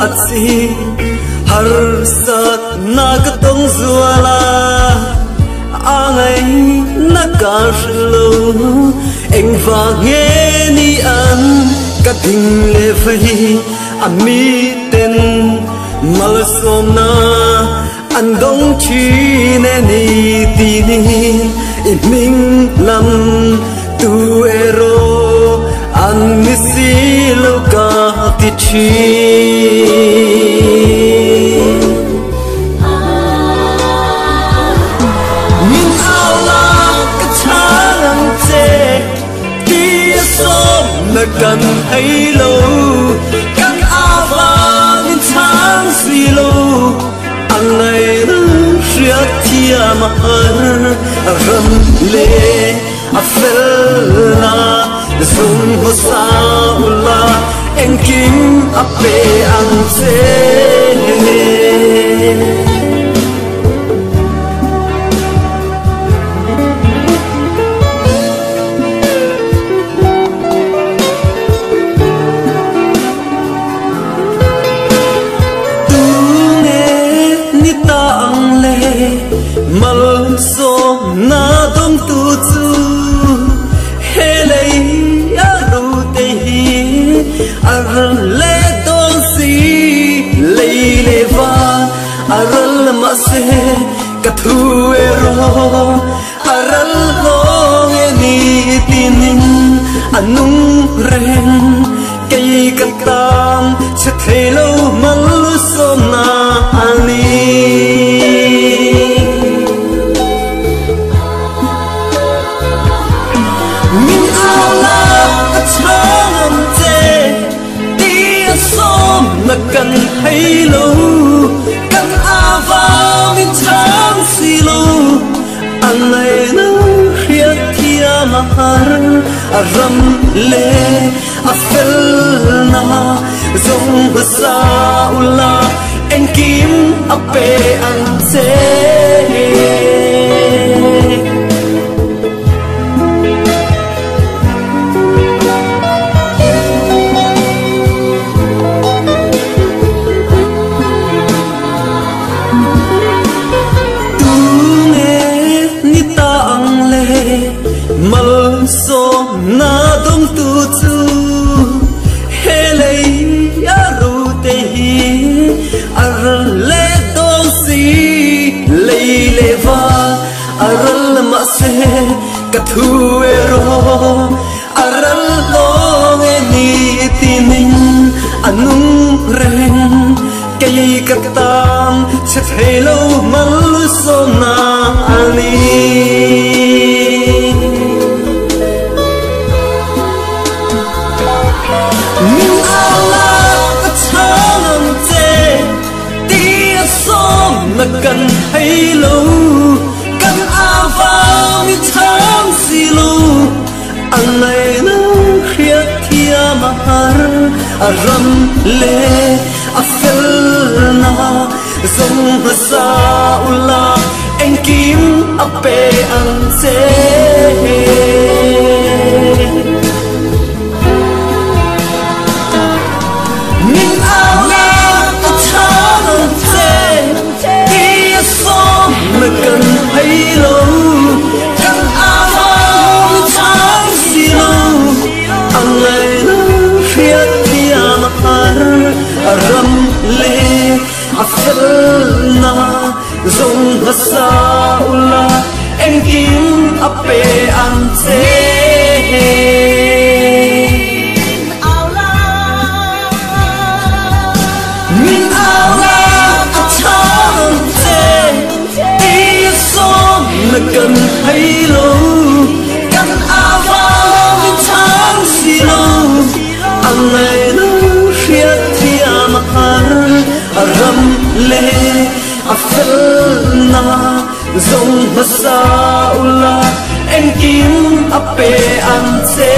atsi har sat na ka tong zuala angai na ka lo eng va nge ni an ka ding le vai ami ten mal som na an dong chi ne ni ti ni i ming lam tu ero an mi si lo ka ti chi min ala ka thang che ti som na kan hai lo kan ava min thang si lo angai nu ria tia ma ram le a fel na sung ho sa ula en king a pe ang se mal so na dong tu chu hele ya ru te hi ar le don si le le va aral ma se ka thu ero aral lo nge ni tinin anung ren kai ka tam che thelo mal so na ani kan hay lo kan ava min tham si lo anai na khia thia mahar aram le afel na zong sa ula en kim ape an se mal so na dong tu chu hele ya ru te hi ar le dong si le le va aral ma se ka thu ero aral lo nge ni tinin anung ren kai ka tam che thelo mal so na ani kan hay lo kan ava mi tham si lo anai na khia thia mahar aram le afel na zong sa ula en kim ape an se min ala kan hay lo kan ava tham si lo angai na khia thia mahar aram le afel na zong sa ula en kim ape an se min ala kan hay lo kan ava min tham si lo angai na khia thia mahar aram le afel na zong sa ula en kim ape an se